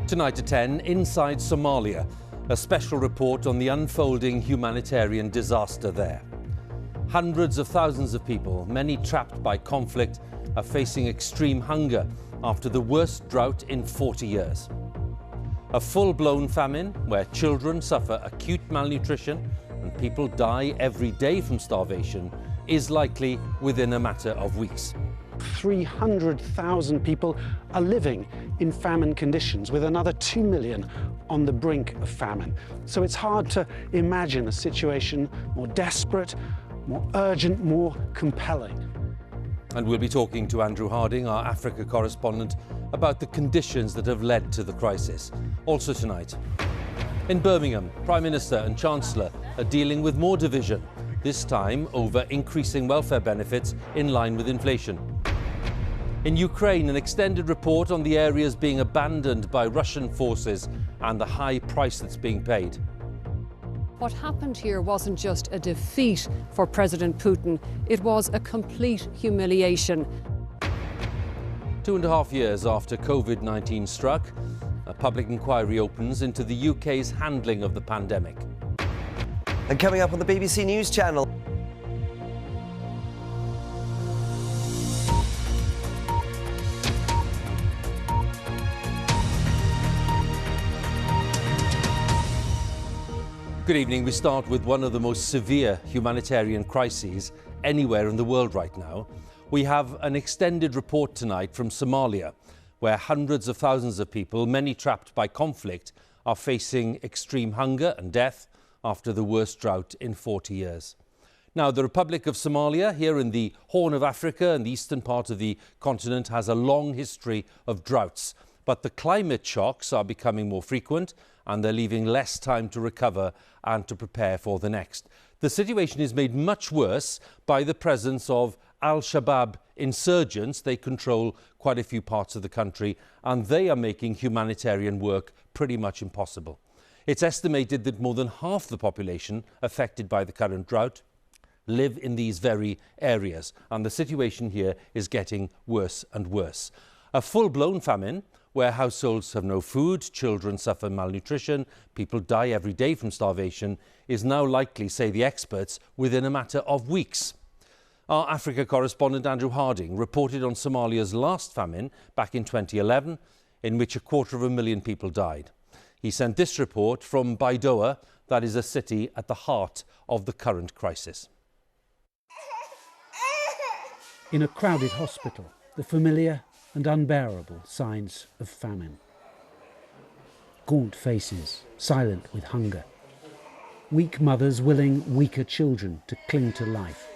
Tonight at 10, inside Somalia, a special report on the unfolding humanitarian disaster there. Hundreds of thousands of people, many trapped by conflict, are facing extreme hunger after the worst drought in 40 years. A full-blown famine where children suffer acute malnutrition and people die every day from starvation is likely within a matter of weeks. 300,000 people are living in famine conditions, with another 2 million on the brink of famine. So it's hard to imagine a situation more desperate, more urgent, more compelling. And we'll be talking to Andrew Harding, our Africa correspondent, about the conditions that have led to the crisis. Also tonight, in Birmingham, Prime Minister and Chancellor are dealing with more division, this time over increasing welfare benefits in line with inflation. In Ukraine, an extended report on the areas being abandoned by Russian forces and the high price that's being paid. What happened here wasn't just a defeat for President Putin, it was a complete humiliation. 2.5 years after COVID-19 struck, a public inquiry opens into the UK's handling of the pandemic. And coming up on the BBC News Channel. Good evening. We start with one of the most severe humanitarian crises anywhere in the world right now. We have an extended report tonight from Somalia, where hundreds of thousands of people, many trapped by conflict, are facing extreme hunger and death after the worst drought in 40 years. Now, the Republic of Somalia, here in the Horn of Africa and the eastern part of the continent, has a long history of droughts. But the climate shocks are becoming more frequent and they're leaving less time to recover and to prepare for the next. The situation is made much worse by the presence of Al-Shabaab insurgents. They control quite a few parts of the country and they are making humanitarian work pretty much impossible. It's estimated that more than half the population affected by the current drought live in these very areas, and the situation here is getting worse and worse. A full-blown famine where households have no food, children suffer malnutrition, people die every day from starvation, is now likely, say the experts, within a matter of weeks. Our Africa correspondent Andrew Harding reported on Somalia's last famine back in 2011, in which 250,000 people died. He sent this report from Baidoa, that is a city at the heart of the current crisis. In a crowded hospital, the familiar and unbearable signs of famine. Gaunt faces, silent with hunger. Weak mothers willing weaker children to cling to life.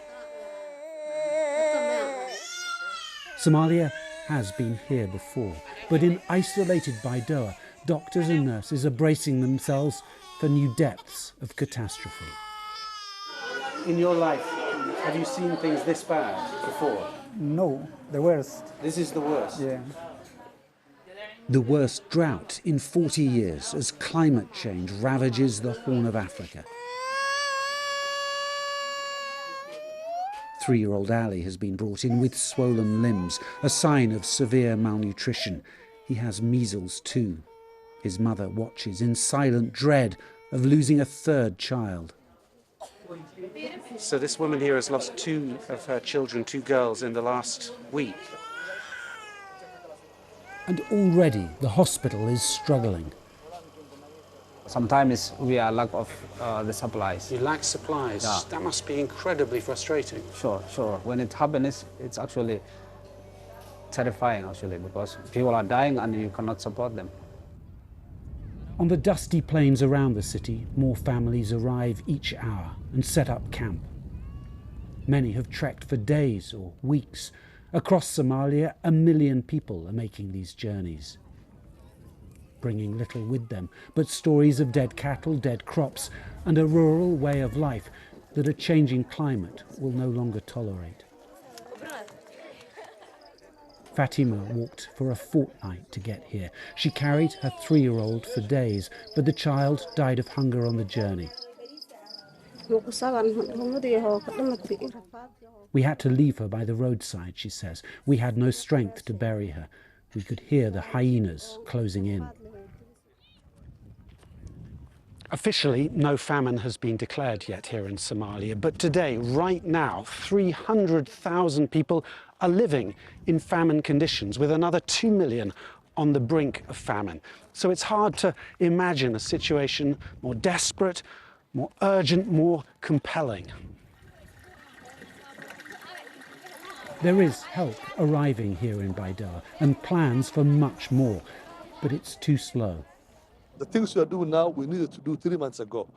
Somalia has been here before, but in isolated Baidoa, doctors and nurses are bracing themselves for new depths of catastrophe. In your life, have you seen things this bad before? No, the worst. This is the worst? Yeah. The worst drought in 40 years as climate change ravages the Horn of Africa. 3-year-old Ali has been brought in with swollen limbs, a sign of severe malnutrition. He has measles too. His mother watches in silent dread of losing a third child. So this woman here has lost 2 of her children, 2 girls, in the last week. And already the hospital is struggling. Sometimes we are lack of the supplies. You lack supplies? Yeah. That must be incredibly frustrating. Sure. When it happens, it's actually terrifying, because people are dying and you cannot support them. On the dusty plains around the city, more families arrive each hour and set up camp. Many have trekked for days or weeks. Across Somalia, 1 million people are making these journeys, bringing little with them, but stories of dead cattle, dead crops, and a rural way of life that a changing climate will no longer tolerate. Fatima walked for a fortnight to get here. She carried her 3-year-old for days, but the child died of hunger on the journey. We had to leave her by the roadside, she says. We had no strength to bury her. We could hear the hyenas closing in. Officially, no famine has been declared yet here in Somalia, but today, right now, 300,000 people are living in famine conditions, with another 2 million on the brink of famine. So it's hard to imagine a situation more desperate, more urgent, more compelling. There is help arriving here in Baidoa and plans for much more, but it's too slow. The things we are doing now, we needed to do 3 months ago.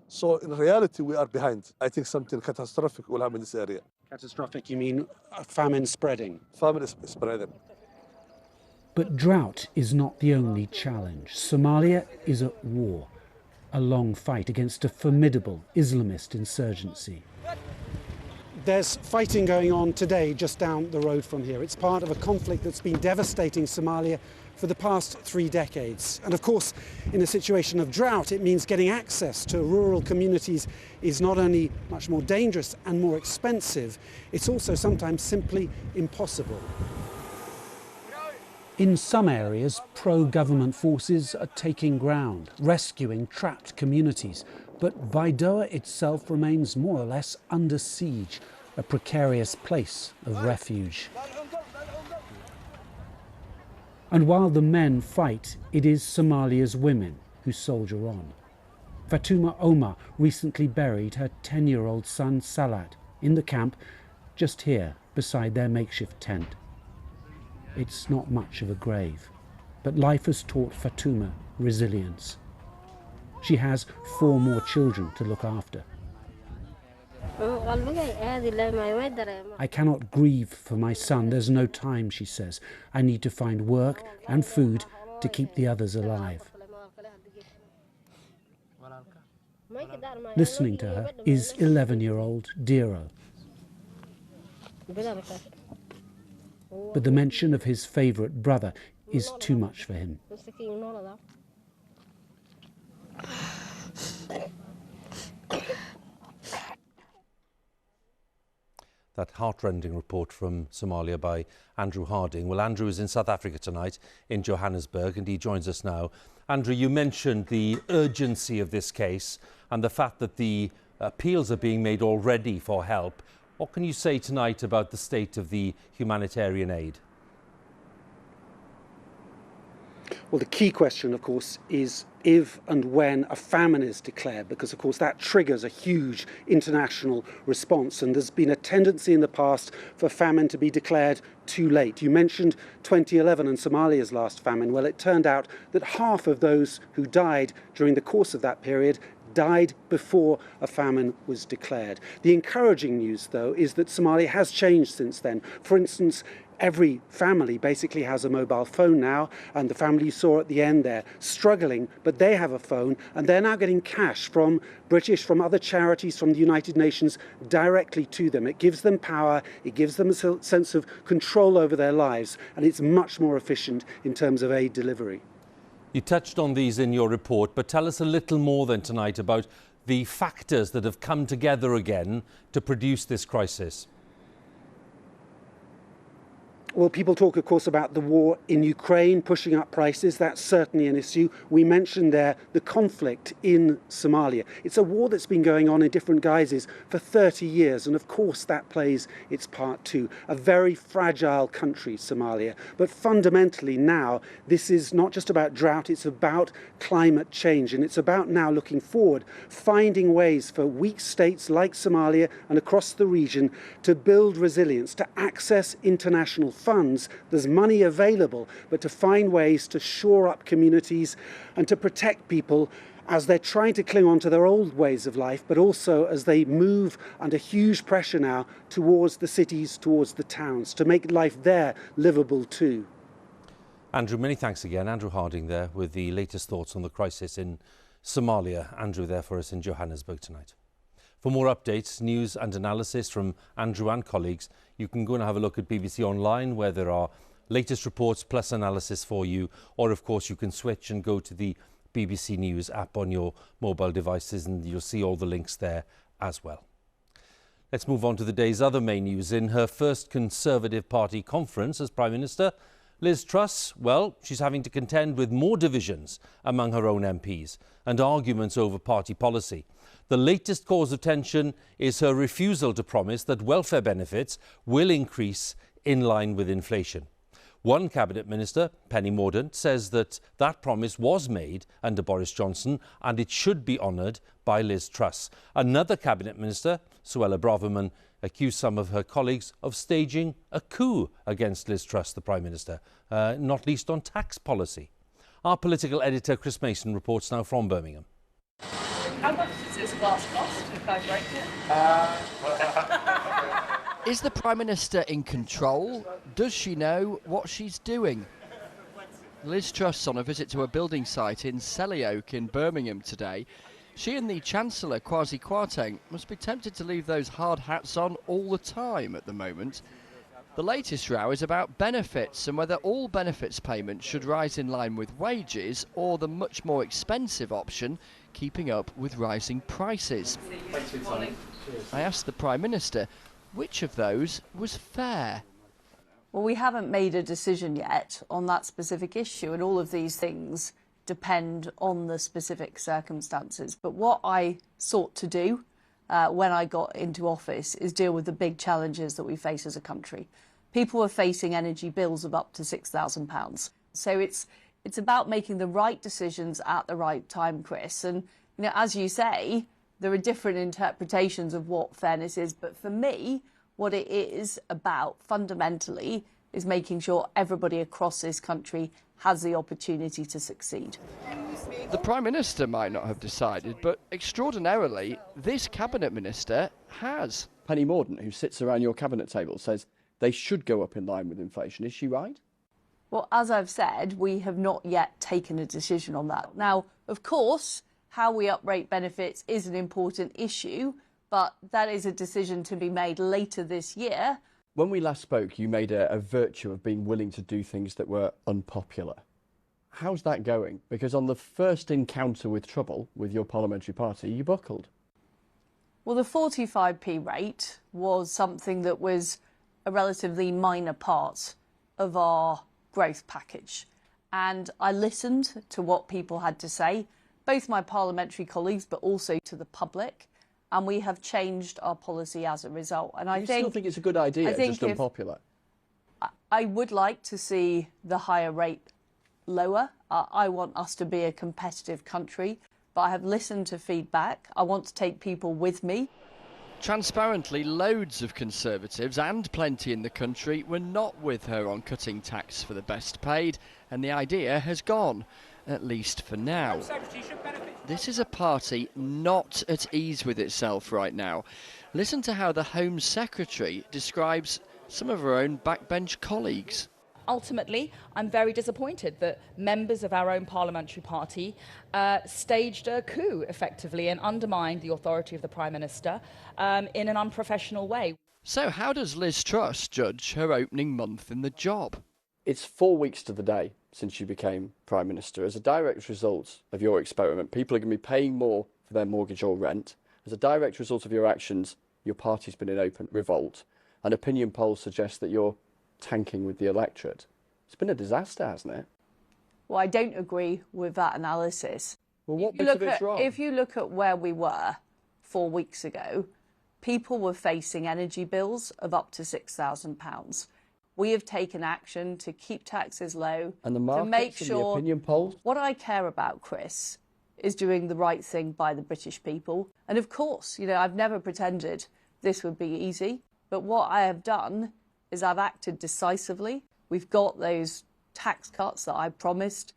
So in reality, we are behind. I think something catastrophic will happen in this area. Catastrophic, you mean a famine spreading? Famine is spreading. But drought is not the only challenge. Somalia is at war, a long fight against a formidable Islamist insurgency. There's fighting going on today just down the road from here. It's part of a conflict that's been devastating Somalia for the past 3 decades. And of course, in a situation of drought, it means getting access to rural communities is not only much more dangerous and more expensive, it's also sometimes simply impossible. In some areas, pro-government forces are taking ground, rescuing trapped communities. But Baidoa itself remains more or less under siege, a precarious place of refuge. And while the men fight, it is Somalia's women who soldier on. Fatuma Omar recently buried her 10-year-old son Salat in the camp just here beside their makeshift tent. It's not much of a grave, but life has taught Fatuma resilience. She has 4 more children to look after. I cannot grieve for my son. There's no time, she says. I need to find work and food to keep the others alive. Listening to her is 11-year-old Diro. But the mention of his favourite brother is too much for him. That heartrending report from Somalia by Andrew Harding. Well, Andrew is in South Africa tonight, in Johannesburg, and he joins us now. Andrew, you mentioned the urgency of this case and the fact that the appeals are being made already for help. What can you say tonight about the state of the humanitarian aid? Well, the key question, of course, is if and when a famine is declared, because, of course, that triggers a huge international response. And there's been a tendency in the past for famine to be declared too late. You mentioned 2011 and Somalia's last famine. Well, it turned out that half of those who died during the course of that period died before a famine was declared. The encouraging news, though, is that Somalia has changed since then. For instance, every family basically has a mobile phone now, and the family you saw at the end there struggling, but they have a phone, and they're now getting cash from British, from other charities, from the United Nations directly to them. It gives them power, it gives them a sense of control over their lives, and it's much more efficient in terms of aid delivery. You touched on these in your report, but tell us a little more then tonight about the factors that have come together again to produce this crisis. Well, people talk, of course, about the war in Ukraine pushing up prices. That's certainly an issue. We mentioned there the conflict in Somalia. It's a war that's been going on in different guises for 30 years. And of course, that plays its part too. A very fragile country, Somalia. But fundamentally now, this is not just about drought. It's about climate change. And it's about now looking forward, finding ways for weak states like Somalia and across the region to build resilience, to access international funds. There's money available, but to find ways to shore up communities and to protect people as they're trying to cling on to their old ways of life, but also as they move under huge pressure now towards the cities, towards the towns, to make life there livable too. Andrew, many thanks again. Andrew Harding there with the latest thoughts on the crisis in Somalia. Andrew there for us in Johannesburg tonight. For more updates, news and analysis from Andrew and colleagues, you can go and have a look at BBC Online, where there are latest reports plus analysis for you. Or, of course, you can switch and go to the BBC News app on your mobile devices, and you'll see all the links there as well. Let's move on to the day's other main news. In her first Conservative Party conference as Prime Minister, Liz Truss, well, she's having to contend with more divisions among her own MPs and arguments over party policy. The latest cause of tension is her refusal to promise that welfare benefits will increase in line with inflation. One Cabinet Minister, Penny Mordaunt, says that promise was made under Boris Johnson and it should be honoured by Liz Truss. Another Cabinet Minister, Suella Braverman, accused some of her colleagues of staging a coup against Liz Truss, the Prime Minister, not least on tax policy. Our political editor, Chris Mason, reports now from Birmingham. How much does this glass cost if I break it? Is the Prime Minister in control? Does she know what she's doing? Liz Truss on a visit to a building site in Selly Oak in Birmingham today. She and the Chancellor, Kwasi Kwarteng, must be tempted to leave those hard hats on all the time at the moment. The latest row is about benefits and whether all benefits payments should rise in line with wages or the much more expensive option, keeping up with rising prices. I asked the Prime Minister which of those was fair. Well, we haven't made a decision yet on that specific issue, and all of these things depend on the specific circumstances. But what I sought to do when I got into office is deal with the big challenges that we face as a country. People are facing energy bills of up to £6,000. So it's about making the right decisions at the right time, Chris. And you know, as you say, there are different interpretations of what fairness is. But for me, what it is about fundamentally is making sure everybody across this country has the opportunity to succeed. The Prime Minister might not have decided, but extraordinarily, this Cabinet Minister has. Penny Mordaunt, who sits around your Cabinet table, says they should go up in line with inflation. Is she right? Well, as I've said, we have not yet taken a decision on that. Now, of course, how we uprate benefits is an important issue, but that is a decision to be made later this year. When we last spoke, you made a virtue of being willing to do things that were unpopular. How's that going? Because on the first encounter with trouble with your parliamentary party, you buckled. Well, the 45p rate was something that was a relatively minor part of our growth package. And I listened to what people had to say, both my parliamentary colleagues, but also to the public. And we have changed our policy as a result. And I still think it's a good idea, just unpopular? I would like to see the higher rate lower. I want us to be a competitive country, but I have listened to feedback. I want to take people with me. Transparently, loads of Conservatives and plenty in the country were not with her on cutting tax for the best paid, and the idea has gone, at least for now. This is a party not at ease with itself right now. Listen to how the Home Secretary describes some of her own backbench colleagues. Ultimately, I'm very disappointed that members of our own parliamentary party staged a coup, effectively, and undermined the authority of the Prime Minister in an unprofessional way. So how does Liz Truss judge her opening month in the job? It's 4 weeks to the day since you became Prime Minister. As a direct result of your experiment, people are going to be paying more for their mortgage or rent. As a direct result of your actions, your party's been in open revolt, and opinion polls suggest that you're tanking with the electorate. It's been a disaster, hasn't it? Well, I don't agree with that analysis. Well, what bit of it's wrong? If you look at where we were 4 weeks ago, people were facing energy bills of up to £6,000. We have taken action to keep taxes low, and the to make sure. And the opinion polls. What I care about, Chris, is doing the right thing by the British people. And of course, you know, I've never pretended this would be easy, but what I have done is I've acted decisively. We've got those tax cuts that I promised.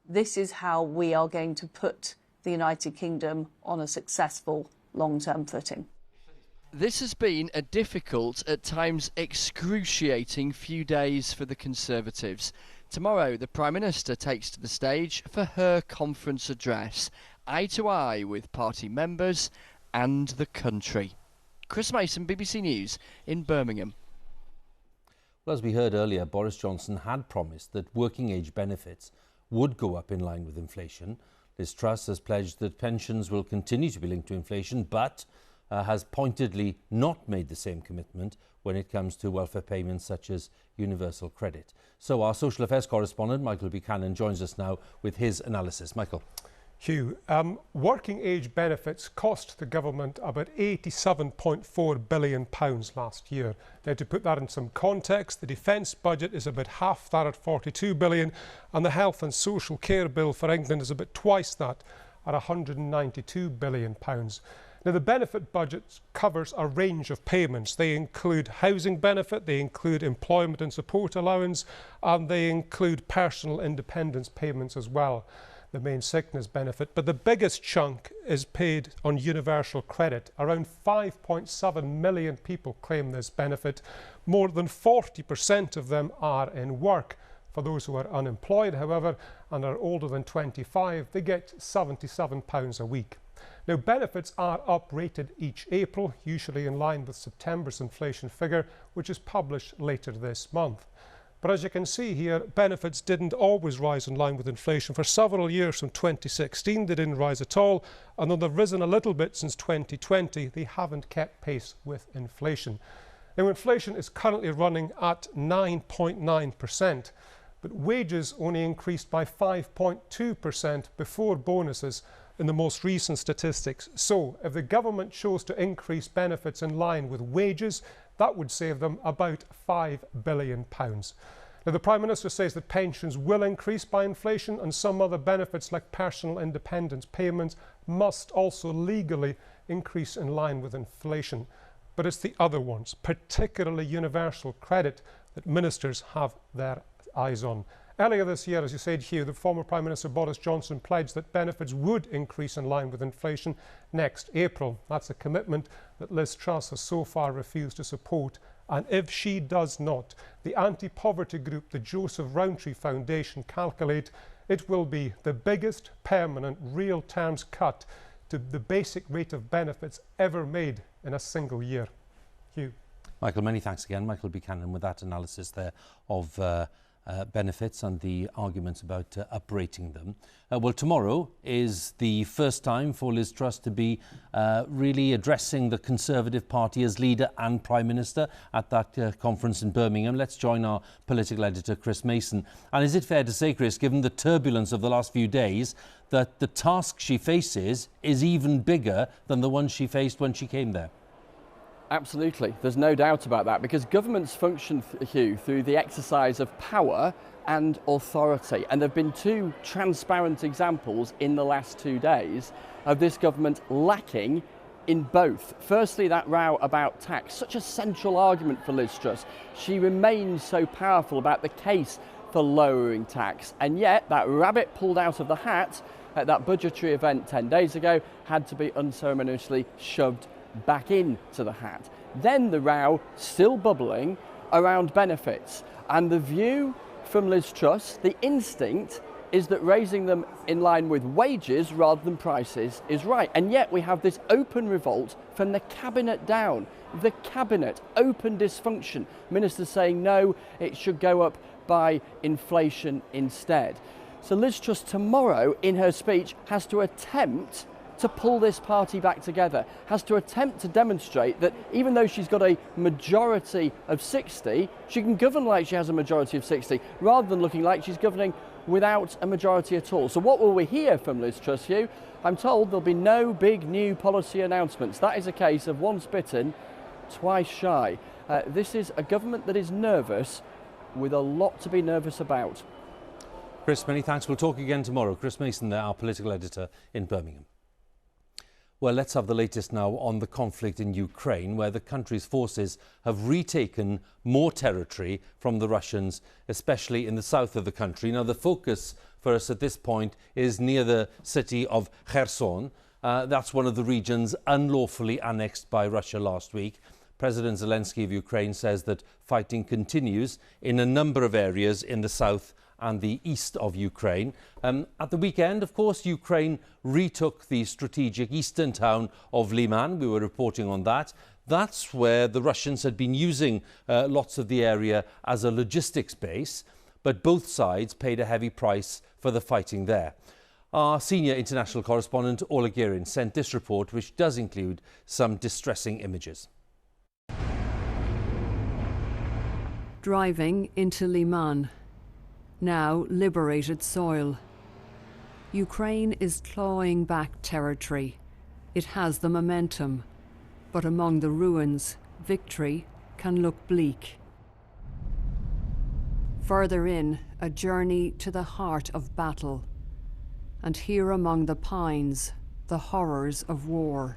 This is how we are going to put the United Kingdom on a successful long-term footing. This has been a difficult, at times excruciating few days for the Conservatives. Tomorrow, the Prime Minister takes to the stage for her conference address, eye to eye with party members and the country. Chris Mason, BBC News in Birmingham. Well, as we heard earlier, Boris Johnson had promised that working age benefits would go up in line with inflation. Liz Truss has pledged that pensions will continue to be linked to inflation, but has pointedly not made the same commitment when it comes to welfare payments such as universal credit. So our social affairs correspondent, Michael Buchanan, joins us now with his analysis. Michael. Huw, working age benefits cost the government about £87.4 billion last year. Now, to put that in some context, the defence budget is about half that at £42 billion, and the health and social care bill for England is about twice that at £192 billion. Now, the benefit budget covers a range of payments. They include housing benefit, they include employment and support allowance, and they include personal independence payments as well, the main sickness benefit. But the biggest chunk is paid on universal credit. Around 5.7 million people claim this benefit. More than 40% of them are in work. For those who are unemployed, however, and are older than 25, they get £77 a week. Now, benefits are uprated each April, usually in line with September's inflation figure, which is published later this month. But as you can see here, benefits didn't always rise in line with inflation. For several years from 2016, they didn't rise at all. And though they've risen a little bit since 2020, they haven't kept pace with inflation. Now, inflation is currently running at 9.9%, but wages only increased by 5.2% before bonuses in the most recent statistics. So, if the government chose to increase benefits in line with wages, that would save them about £5 billion. Now, the Prime Minister says that pensions will increase by inflation, and some other benefits like personal independence payments must also legally increase in line with inflation. But it's the other ones, particularly universal credit, that ministers have their eyes on. Earlier this year, as you said, Huw, the former Prime Minister Boris Johnson pledged that benefits would increase in line with inflation next April. That's a commitment that Liz Truss has so far refused to support. And if she does not, the anti-poverty group, the Joseph Rowntree Foundation, calculate it will be the biggest permanent real terms cut to the basic rate of benefits ever made in a single year. Huw. Michael, many thanks again. Michael Buchanan with that analysis there of benefits and the arguments about uprating them. Well, tomorrow is the first time for Liz Truss to be really addressing the Conservative Party as leader and Prime Minister at that conference in Birmingham. Let's join our political editor, Chris Mason. And is it fair to say, Chris, given the turbulence of the last few days, that the task she faces is even bigger than the one she faced when she came there? Absolutely, there's no doubt about that, because governments function, Huw, through the exercise of power and authority. And there have been two transparent examples in the last 2 days of this government lacking in both. Firstly, that row about tax, such a central argument for Liz Truss. She remains so powerful about the case for lowering tax, and yet that rabbit pulled out of the hat at that budgetary event 10 days ago had to be unceremoniously shoved back into the hat. Then the row still bubbling around benefits, and the view from Liz Truss, the instinct is that raising them in line with wages rather than prices is right. And yet we have this open revolt from the cabinet down. The cabinet, open dysfunction. Ministers saying no, it should go up by inflation instead. So Liz Truss tomorrow in her speech has to attempt to pull this party back together, has to attempt to demonstrate that even though she's got a majority of 60, she can govern like she has a majority of 60, rather than looking like she's governing without a majority at all. So what will we hear from Liz Truss, Huw? I'm told there'll be no big new policy announcements. That is a case of once bitten, twice shy. This is a government that is nervous, with a lot to be nervous about. Chris, many thanks. We'll talk again tomorrow. Chris Mason there, our political editor in Birmingham. Well, let's have the latest now on the conflict in Ukraine, where the country's forces have retaken more territory from the Russians, especially in the south of the country. Now, the focus for us at this point is near the city of Kherson. That's one of the regions unlawfully annexed by Russia last week. President Zelensky of Ukraine says that fighting continues in a number of areas in the south and the east of Ukraine. At the weekend, of course, Ukraine retook the strategic eastern town of Liman. We were reporting on that. That's where the Russians had been using lots of the area as a logistics base, but both sides paid a heavy price for the fighting there. Our senior international correspondent, Ola Girin, sent this report, which does include some distressing images. Driving into Liman, now liberated soil. Ukraine is clawing back territory. It has the momentum, but among the ruins, victory can look bleak. Further in, a journey to the heart of battle. And here among the pines, the horrors of war.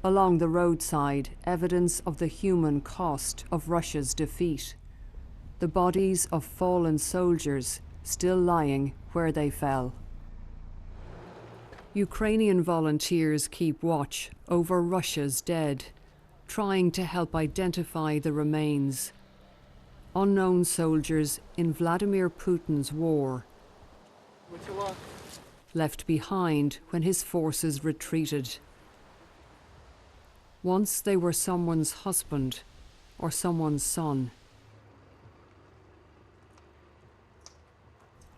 Along the roadside, evidence of the human cost of Russia's defeat. The bodies of fallen soldiers still lying where they fell. Ukrainian volunteers keep watch over Russia's dead, trying to help identify the remains. Unknown soldiers in Vladimir Putin's war, left behind when his forces retreated. Once they were someone's husband or someone's son.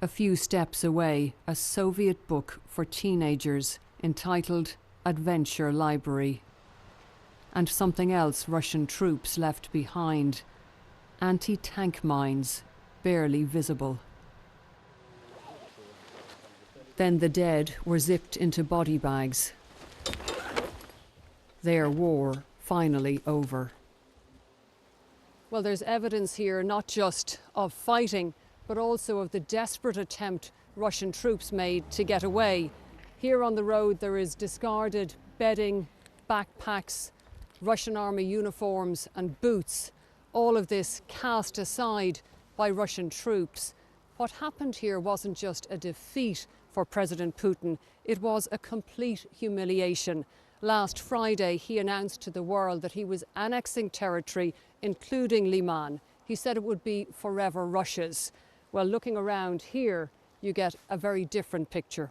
A few steps away, a Soviet book for teenagers entitled Adventure Library. And something else Russian troops left behind. Anti-tank mines, barely visible. Then the dead were zipped into body bags. Their war finally over. Well, there's evidence here not just of fighting, but also of the desperate attempt Russian troops made to get away. Here on the road there is discarded bedding, backpacks, Russian army uniforms and boots. All of this cast aside by Russian troops. What happened here wasn't just a defeat for President Putin, it was a complete humiliation. Last Friday, he announced to the world that he was annexing territory, including Liman. He said it would be forever Russia's. Well, looking around here, you get a very different picture.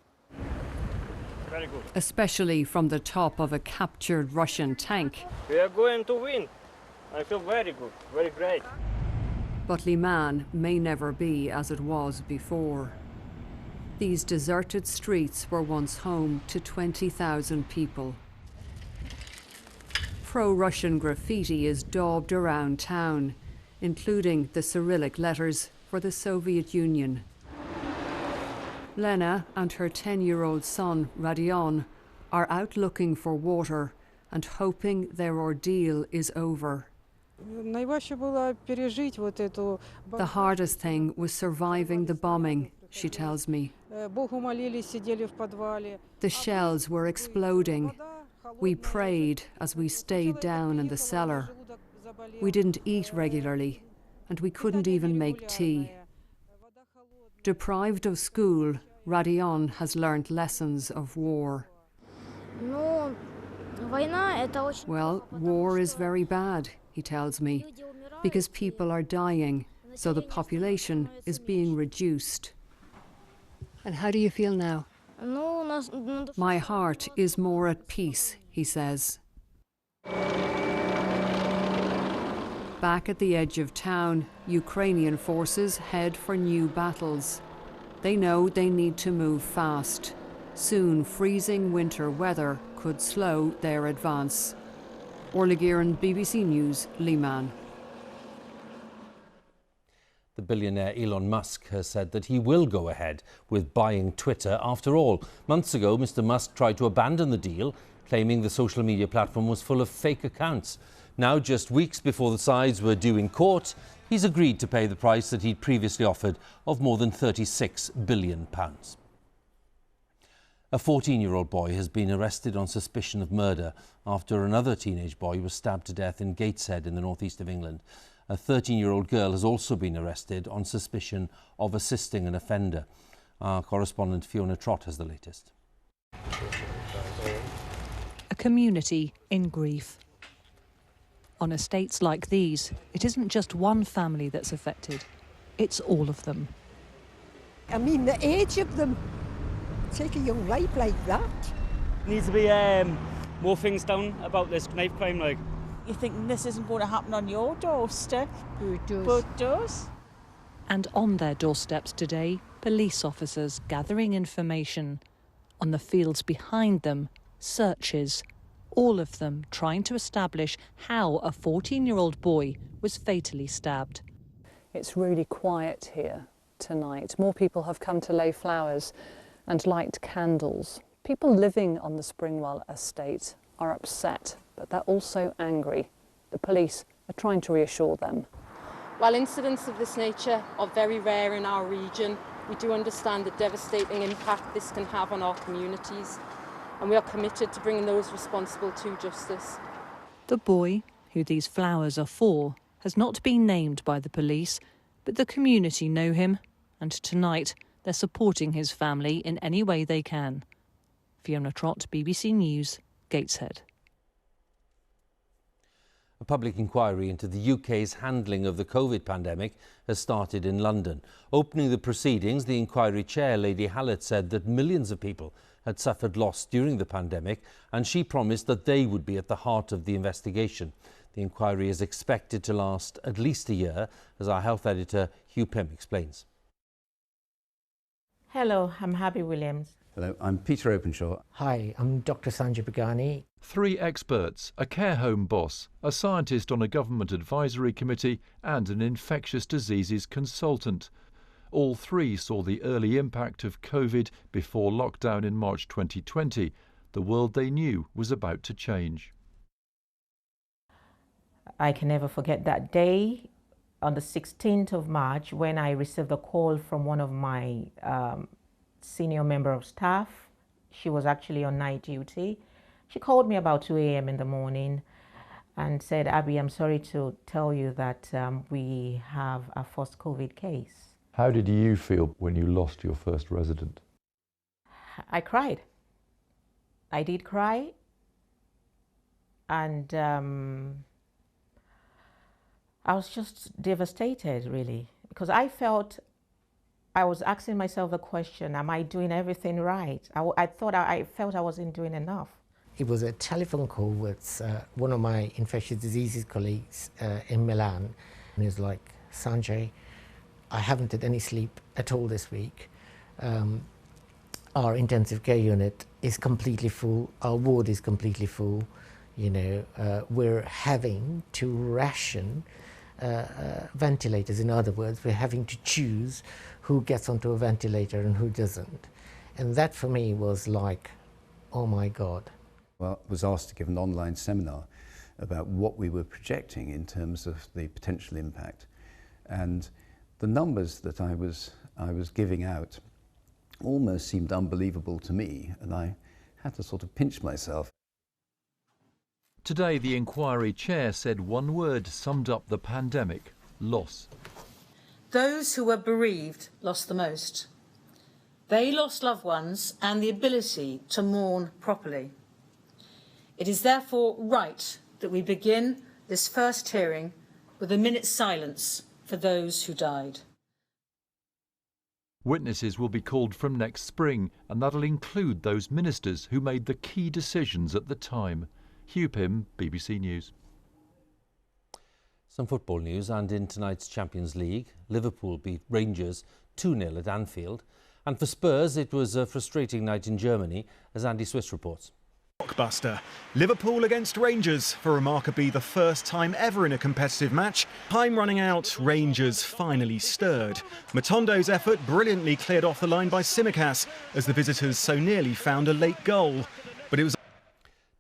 Very good. Especially from the top of a captured Russian tank. We are going to win. I feel very good, very great. But Liman may never be as it was before. These deserted streets were once home to 20,000 people. Pro-Russian graffiti is daubed around town, including the Cyrillic letters for the Soviet Union. Lena and her 10-year-old son, Radion, are out looking for water and hoping their ordeal is over. The hardest thing was surviving the bombing, she tells me. The shells were exploding. We prayed as we stayed down in the cellar. We didn't eat regularly, and we couldn't even make tea. Deprived of school, Radion has learnt lessons of war. Well, war is very bad, he tells me, because people are dying, so the population is being reduced. And how do you feel now? My heart is more at peace, he says. Back at the edge of town, Ukrainian forces head for new battles. They know they need to move fast. Soon freezing winter weather could slow their advance. Orla Guerin, BBC News, Liman. The billionaire Elon Musk has said that he will go ahead with buying Twitter after all. Months ago, Mr. Musk tried to abandon the deal, claiming the social media platform was full of fake accounts. Now, just weeks before the sides were due in court, he's agreed to pay the price that he'd previously offered of more than £36 billion. A 14-year-old boy has been arrested on suspicion of murder after another teenage boy was stabbed to death in Gateshead in the northeast of England. A 13-year-old girl has also been arrested on suspicion of assisting an offender. Our correspondent Fiona Trott has the latest. A community in grief. On estates like these, it isn't just one family that's affected, it's all of them. I mean, the age of them, take a young life like that. Needs to be more things done about this knife crime, like. You think this isn't going to happen on your doorstep? It does. But it does. And on their doorsteps today, police officers gathering information. On the fields behind them, searches. All of them trying to establish how a 14-year-old boy was fatally stabbed. It's really quiet here tonight. More people have come to lay flowers and light candles. People living on the Springwell estate are upset, but they're also angry. The police are trying to reassure them. While incidents of this nature are very rare in our region, we do understand the devastating impact this can have on our communities, and we are committed to bringing those responsible to justice. The boy, who these flowers are for, has not been named by the police, but the community know him, and tonight they're supporting his family in any way they can. Fiona Trott, BBC News, Gateshead. A public inquiry into the UK's handling of the COVID pandemic has started in London. Opening the proceedings, the inquiry chair, Lady Hallett, said that millions of people had suffered loss during the pandemic, and she promised that they would be at the heart of the investigation. The inquiry is expected to last at least a year, as our health editor Huw explains. Hello, I'm Happy Williams. Hello, I'm Peter Openshaw. Hi, I'm Dr. Sanjay Bagani. 3 experts, a care home boss, a scientist on a government advisory committee and an infectious diseases consultant. All 3 saw the early impact of COVID before lockdown in March 2020. The world they knew was about to change. I can never forget that day on the 16th of March when I received a call from one of my senior member of staff. She was actually on night duty. She called me about 2 a.m. in the morning and said, Abby, I'm sorry to tell you that we have a first COVID case. How did you feel when you lost your first resident? I cried. I did cry. And I was just devastated, really, because I felt I was asking myself the question, am I doing everything right? I felt I wasn't doing enough. It was a telephone call with one of my infectious diseases colleagues in Milan. And he was like, Sanjay, I haven't had any sleep at all this week. Our intensive care unit is completely full. Our ward is completely full. You know, we're having to ration ventilators. In other words, we're having to choose who gets onto a ventilator and who doesn't. And that for me was like, oh my God. Well, I was asked to give an online seminar about what we were projecting in terms of the potential impact. And the numbers that I was giving out almost seemed unbelievable to me, and I had to sort of pinch myself. Today, the inquiry chair said one word summed up the pandemic: loss. Those who were bereaved lost the most. They lost loved ones and the ability to mourn properly. It is therefore right that we begin this first hearing with a minute's silence for those who died. Witnesses will be called from next spring, and that'll include those ministers who made the key decisions at the time. Huw, BBC News. Some football news, and in tonight's Champions League, Liverpool beat Rangers 2-0 at Anfield. And for Spurs, it was a frustrating night in Germany, as Andy Swiss reports. Blockbuster. Liverpool against Rangers for remarkably the first time ever in a competitive match. Time running out, Rangers finally stirred. Matondo's effort brilliantly cleared off the line by Tsimikas as the visitors so nearly found a late goal. But it was...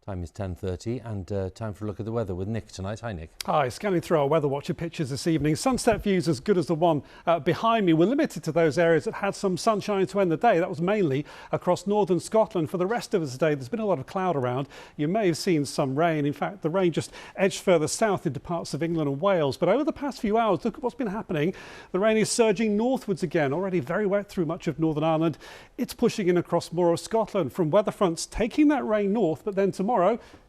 Time is 10:30 and time for a look at the weather with Nick tonight. Hi, Nick. Hi, scanning through our weather watcher pictures this evening. Sunset views as good as the one behind me. We're limited to those areas that had some sunshine to end the day. That was mainly across northern Scotland. For the rest of us today, there's been a lot of cloud around. You may have seen some rain. In fact, the rain just edged further south into parts of England and Wales. But over the past few hours, look at what's been happening. The rain is surging northwards again, already very wet through much of Northern Ireland. It's pushing in across more of Scotland from weather fronts, taking that rain north, but then tomorrow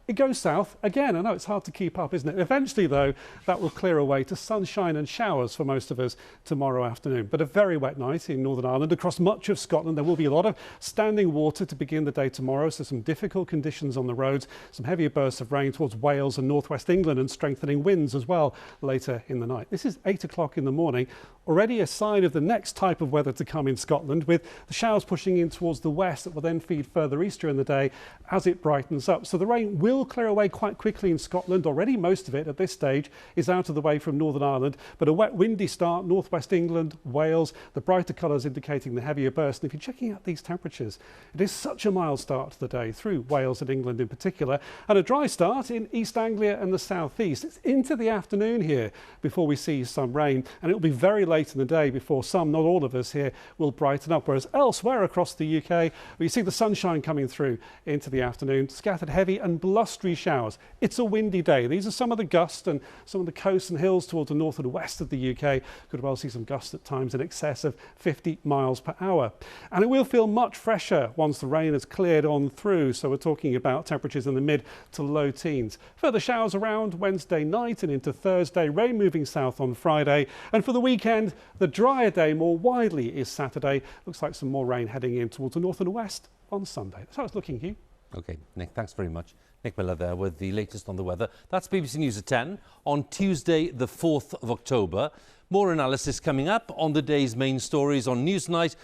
it goes south again. I know it's hard to keep up, isn't it? Eventually, though, that will clear away to sunshine and showers for most of us tomorrow afternoon. But a very wet night in Northern Ireland. Across much of Scotland, there will be a lot of standing water to begin the day tomorrow, so some difficult conditions on the roads, some heavier bursts of rain towards Wales and northwest England, and strengthening winds as well later in the night. This is 8 o'clock in the morning. Already a sign of the next type of weather to come in Scotland, with the showers pushing in towards the west that will then feed further easter in the day as it brightens up. So the rain will will clear away quite quickly in Scotland. Already most of it at this stage is out of the way from Northern Ireland, but a wet, windy start, northwest England, Wales, the brighter colours indicating the heavier burst. And if you're checking out these temperatures, it is such a mild start to the day through Wales and England in particular, and a dry start in East Anglia and the southeast. It's into the afternoon here before we see some rain, and it will be very late in the day before some, not all of us here, will brighten up, whereas elsewhere across the UK we see the sunshine coming through into the afternoon, scattered heavy and blustery showers. It's a windy day. These are some of the gusts, and some of the coasts and hills towards the north and west of the UK could well see some gusts at times in excess of 50 miles per hour. And it will feel much fresher once the rain has cleared on through, so we're talking about temperatures in the mid to low teens. Further showers around Wednesday night and into Thursday, rain moving south on Friday, and for the weekend the drier day more widely is Saturday. Looks like some more rain heading in towards the north and west on Sunday. That's how it's looking, Huw. OK, Nick, thanks very much. Nick Miller there with the latest on the weather. That's BBC News at 10 on Tuesday the 4th of October. More analysis coming up on the day's main stories on Newsnight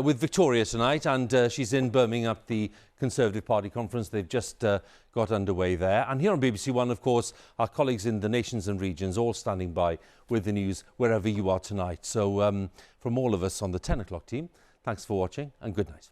with Victoria tonight, and she's in Birmingham at the Conservative Party conference. They've just got underway there. And here on BBC One, of course, our colleagues in the nations and regions all standing by with the news wherever you are tonight. So from all of us on the 10 o'clock team, thanks for watching and good night.